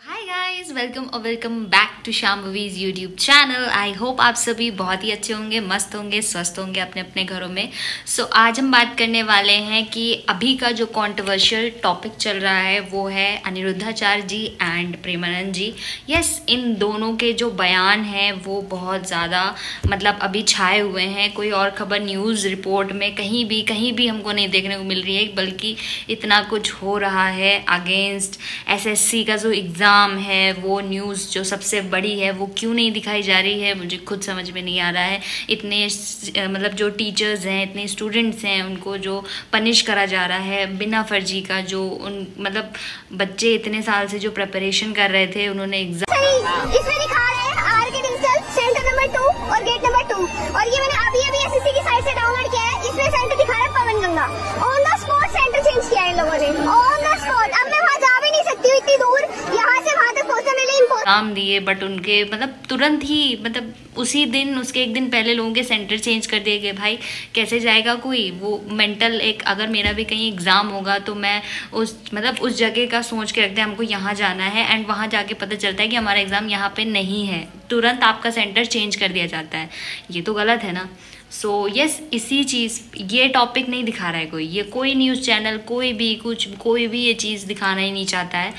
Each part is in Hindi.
हाय गाइस, वेलकम और welcome back to Shambhavi's YouTube channel. I hope आप सभी बहुत ही अच्छे होंगे, मस्त होंगे, स्वस्थ होंगे अपने अपने घरों में। सो आज हम बात करने वाले हैं कि अभी का जो कंट्रोवर्शियल टॉपिक चल रहा है वो है अनिरुद्धाचार्य जी एंड प्रेमानंद जी। यस, इन दोनों के जो बयान हैं वो बहुत ज़्यादा अभी छाए हुए हैं। कोई और खबर न्यूज़ रिपोर्ट में कहीं भी हमको नहीं देखने को मिल रही है, बल्कि इतना कुछ हो रहा है अगेंस्ट एसएससी का जो एग्ज़ाम है। वो न्यूज़ जो सबसे बड़ी है वो क्यों नहीं दिखाई जा रही है, मुझे खुद समझ में नहीं आ रहा है। इतने जो टीचर्स हैं, इतने स्टूडेंट्स हैं, उनको जो पनिश करा जा रहा है बिना फर्जी का। जो उन बच्चे इतने साल से जो प्रिपरेशन कर रहे थे, उन्होंने एग्जाम इसमें लिखा है आर के डिजिटल सेंटर नंबर 2 और गेट नंबर 2, और ये मैंने अभी एसएससी की साइट से डाउनलोड किया है। इसमें सेंटर दिखा रहा है Pawan Ganga. On the spot centre change किया है इन लोगों ने, ऑन द स्पॉट। अब मैं वहाँ जा भी नहीं सकती हूँ इतनी दूर, यहाँ से वहाँ तक पहुँचने के लिए नाम दिए, बट उनके तुरंत ही उसी दिन, उसके एक दिन पहले लोगों के सेंटर चेंज कर दिए गए। भाई कैसे जाएगा कोई? वो मेंटल एक, अगर मेरा भी कहीं एग्जाम होगा तो मैं उस जगह का सोच के रखते हैं हमको यहाँ जाना है, एंड वहाँ जाके पता चलता है कि हमारा एग्जाम यहाँ पे नहीं है, तुरंत आपका सेंटर चेंज कर दिया जाता है। ये तो गलत है ना। सो यस, इसी चीज़, ये टॉपिक नहीं दिखा रहा है कोई, ये कोई न्यूज़ चैनल, कोई भी ये चीज़ दिखाना ही नहीं चाहता है।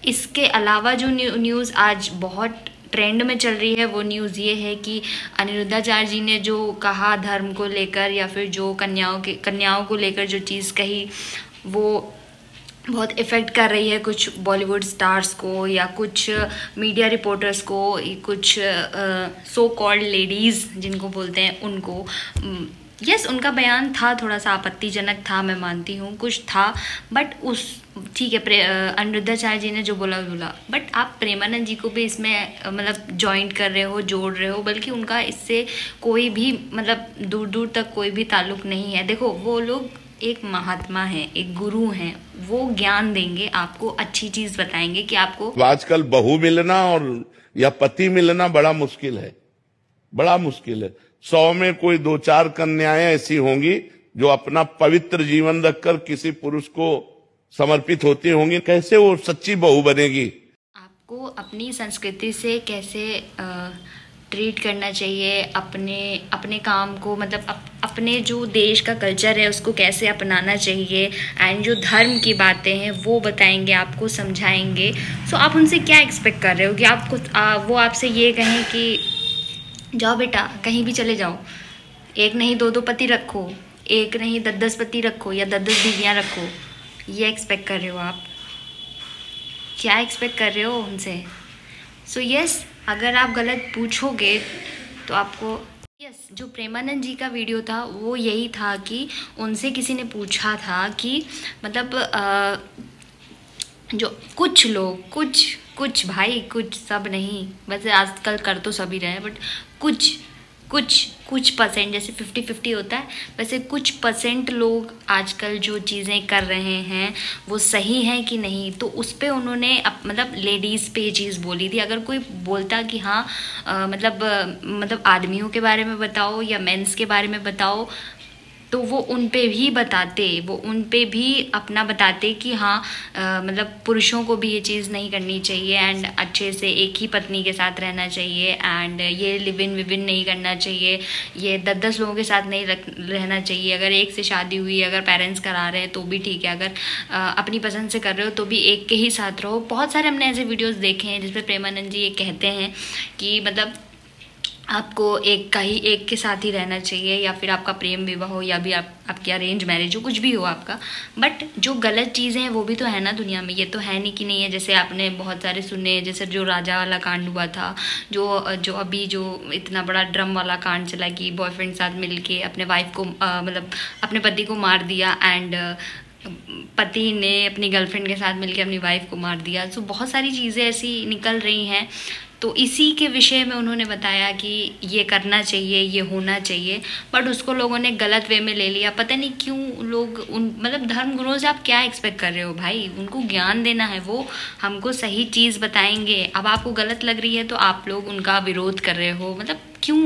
इसके अलावा जो न्यूज़ आज बहुत ट्रेंड में चल रही है वो न्यूज़ ये है कि अनिरुद्धाचार्य जी ने जो कहा धर्म को लेकर, या फिर जो कन्याओं को लेकर जो चीज़ कही, वो बहुत इफ़ेक्ट कर रही है कुछ बॉलीवुड स्टार्स को, या कुछ मीडिया रिपोर्टर्स को, कुछ सो कॉल्ड लेडीज़ जिनको बोलते हैं उनको। यस, उनका बयान था थोड़ा सा आपत्तिजनक था, मैं मानती हूँ, कुछ था, बट ठीक है, अनिरुद्धाचार्य जी ने जो बोला, बट आप प्रेमानंद जी को भी इसमें जॉइंट कर रहे हो, जोड़ रहे हो, बल्कि उनका इससे कोई भी दूर दूर तक कोई भी ताल्लुक नहीं है। देखो, वो लोग एक महात्मा हैं, एक गुरु हैं, वो ज्ञान देंगे आपको, अच्छी चीज़ बताएंगे कि आपको। आजकल बहू मिलना और या पति मिलना बड़ा मुश्किल है, बड़ा मुश्किल है। 100 में कोई 2-4 कन्याएं ऐसी होंगी जो अपना पवित्र जीवन रखकर किसी पुरुष को समर्पित होती होंगी। कैसे वो सच्ची बहू बनेगी? आपको अपनी संस्कृति से कैसे ट्रीट करना चाहिए, अपने काम को, अपने जो देश का कल्चर है उसको कैसे अपनाना चाहिए, एंड जो धर्म की बातें हैं वो बताएंगे आपको, समझाएंगे। सो आप उनसे क्या एक्सपेक्ट कर रहे हो कि आपको वो आपसे ये कहें कि जाओ बेटा कहीं भी चले जाओ, एक नहीं 2-2 पति रखो, एक नहीं 10-10 पति रखो, या 10-10 बीवियाँ रखो? ये एक्सपेक्ट कर रहे हो आप? क्या एक्सपेक्ट कर रहे हो उनसे? सो यस, अगर आप गलत पूछोगे तो आपको। यस, जो प्रेमानंद जी का वीडियो था वो यही था कि उनसे किसी ने पूछा था कि जो कुछ लोग, कुछ भाई, कुछ सब नहीं, वैसे आजकल कर तो सभी रहे हैं, बट कुछ परसेंट, जैसे 50-50 होता है, वैसे कुछ परसेंट लोग आजकल जो चीज़ें कर रहे हैं वो सही हैं कि नहीं। तो उस पर उन्होंने लेडीज़ पे चीज़ बोली थी। अगर कोई बोलता कि हाँ आदमियों के बारे में बताओ या मेंस के बारे में बताओ, तो वो उन पे भी अपना बताते कि हाँ पुरुषों को भी ये चीज़ नहीं करनी चाहिए, एंड अच्छे से एक ही पत्नी के साथ रहना चाहिए, एंड ये लिव इन नहीं करना चाहिए, ये 10-10 लोगों के साथ नहीं रहना चाहिए। अगर एक से शादी हुई, अगर पेरेंट्स करा रहे हैं तो भी ठीक है, अगर अपनी पसंद से कर रहे हो तो भी एक के ही साथ रहो। बहुत सारे हमने ऐसे वीडियोज़ देखे हैं जिसमें प्रेमानंद जी ये कहते हैं कि आपको एक के साथ ही रहना चाहिए, या फिर आपका प्रेम विवाह हो, या भी आपकी अरेंज मैरिज हो, कुछ भी हो आपका। बट जो गलत चीज़ें हैं वो भी तो है ना दुनिया में, ये तो है नहीं कि नहीं है। जैसे आपने बहुत सारे सुने, जैसे जो राजा वाला कांड हुआ था, जो अभी जो इतना बड़ा ड्रम वाला कांड चला कि बॉयफ्रेंड साथ मिलके अपने वाइफ को अपने पति को मार दिया, एंड पति ने अपनी गर्लफ्रेंड के साथ मिलके अपनी वाइफ को मार दिया। तो बहुत सारी चीज़ें ऐसी निकल रही हैं। तो इसी के विषय में उन्होंने बताया कि ये करना चाहिए, ये होना चाहिए, बट उसको लोगों ने गलत वे में ले लिया। पता नहीं क्यों लोग धर्म गुरुओं से आप क्या एक्सपेक्ट कर रहे हो भाई? उनको ज्ञान देना है, वो हमको सही चीज़ बताएंगे। अब आपको गलत लग रही है तो आप लोग उनका विरोध कर रहे हो। क्यों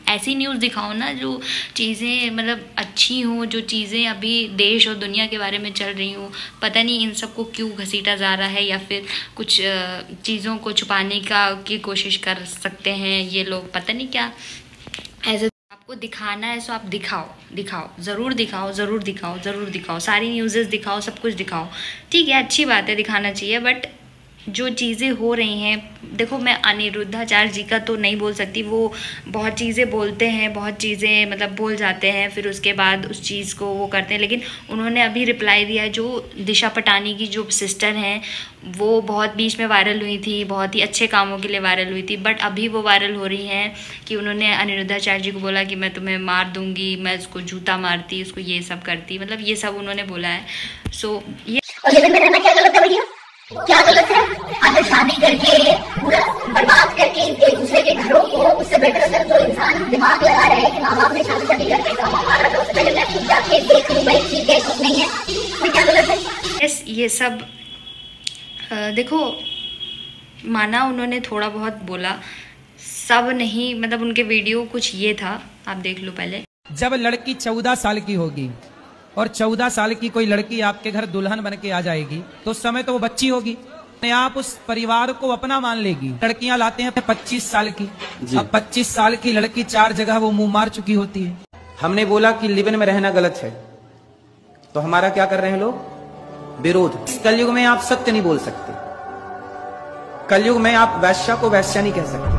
ऐसी न्यूज़ दिखाओ ना जो चीज़ें मतलब अच्छी हों, जो चीज़ें अभी देश और दुनिया के बारे में चल रही हों। पता नहीं इन सबको क्यों घसीटा जा रहा है, या फिर कुछ चीज़ों को छुपाने की कोशिश कर सकते हैं ये लोग, पता नहीं क्या। ऐसे आपको दिखाना है सो आप दिखाओ, ज़रूर दिखाओ, सारी न्यूज़ेस दिखाओ, सब कुछ दिखाओ, ठीक है, अच्छी बात है, दिखाना चाहिए। बट जो चीज़ें हो रही हैं, देखो मैं अनिरुद्धाचार्य जी का तो नहीं बोल सकती, वो बहुत चीज़ें बोलते हैं, बहुत चीज़ें मतलब बोल जाते हैं, फिर उसके बाद उस चीज़ को वो करते हैं। लेकिन उन्होंने अभी रिप्लाई दिया है, जो दिशा पटानी की जो सिस्टर हैं वो बहुत बीच में वायरल हुई थी, बहुत ही अच्छे कामों के लिए वायरल हुई थी, बट अभी वो वायरल हो रही हैं कि उन्होंने अनिरुद्धाचार्य जी को बोला कि मैं तुम्हें मार दूंगी, मैं उसको जूता मारती, उसको ये सब करती, मतलब ये सब उन्होंने बोला है। सो ये क्या गलत है? अगर शादी करके पूरा बर्बाद करके एक दूसरे के घरों को, उससे बेटर अगर जो इंसान दिमाग लगा रहे हैं कि माँ बाप ने शादी करके हमारा तो उससे मैं ठीक जाके देख लूँ भाई ठीक है ठीक नहीं है, तो क्या गलत है? यस, ये सब देखो माना उन्होंने थोड़ा बहुत बोला, सब नहीं, मतलब उनके वीडियो कुछ ये था, आप देख लो पहले। जब लड़की 14 साल की होगी और 14 साल की कोई लड़की आपके घर दुल्हन बन के आ जाएगी तो उस समय तो वो बच्ची होगी, आप उस परिवार को अपना मान लेगी। लड़कियां लाते हैं 25 साल की, अब 25 साल की लड़की 4 जगह वो मुंह मार चुकी होती है। हमने बोला कि लिव इन में रहना गलत है, तो हमारा क्या कर रहे हैं लोग? विरोध। इस कलयुग में आप सत्य नहीं बोल सकते, कलयुग में आप वैश्या को वैश्या नहीं कह सकते,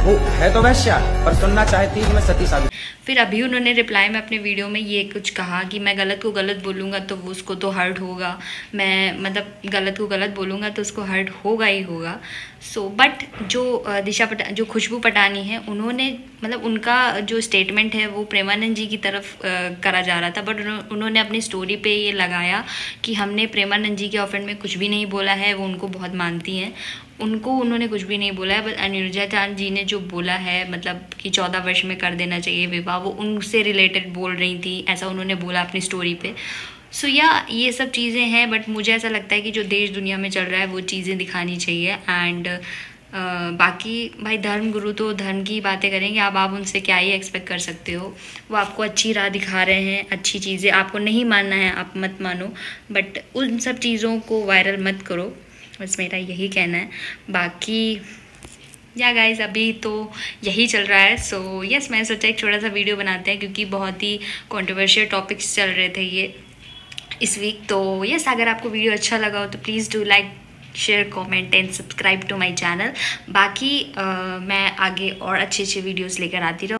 वो है तो वैश्या पर सुनना चाहती है कि मैं सती साबित। फिर अभी उन्होंने रिप्लाई में अपने वीडियो में ये कुछ कहा कि मैं गलत को गलत बोलूँगा तो वो उसको तो हर्ट होगा, मैं मतलब गलत को गलत बोलूँगा तो उसको हर्ट होगा ही होगा। सो बट जो खुशबू पटानी है, उन्होंने मतलब उनका जो स्टेटमेंट है वो प्रेमानंद जी की तरफ करा जा रहा था, बट उन्होंने अपनी स्टोरी पे ये लगाया कि हमने प्रेमानंद जी के ऑफेंड में कुछ भी नहीं बोला है, वो उनको बहुत मानती हैं, उनको उन्होंने कुछ भी नहीं बोला है। बट अनिरुद्धाचार्य जी ने जो बोला है मतलब कि 14 वर्ष में कर देना चाहिए विवाह, वो उनसे रिलेटेड बोल रही थी, ऐसा उन्होंने बोला अपनी स्टोरी पे। सो ये सब चीज़ें हैं, बट मुझे ऐसा लगता है कि जो देश दुनिया में चल रहा है वो चीज़ें दिखानी चाहिए। एंड बाकी भाई धर्म गुरु तो धर्म की बातें करेंगे, आप उनसे क्या ही एक्सपेक्ट कर सकते हो। वो आपको अच्छी राह दिखा रहे हैं, अच्छी चीज़ें आपको नहीं मानना है आप मत मानो, बट उन सब चीज़ों को वायरल मत करो, बस मेरा यही कहना है। बाकी या गाइस अभी तो यही चल रहा है। सो यस, मैंने सोचा एक छोटा सा वीडियो बनाते हैं क्योंकि बहुत ही कंट्रोवर्शियल टॉपिक्स चल रहे थे ये इस वीक। तो यस, अगर आपको वीडियो अच्छा लगा हो तो please do like, share, comment and subscribe to my channel. बाकी मैं आगे और अच्छे वीडियोस लेकर आती रहूँ।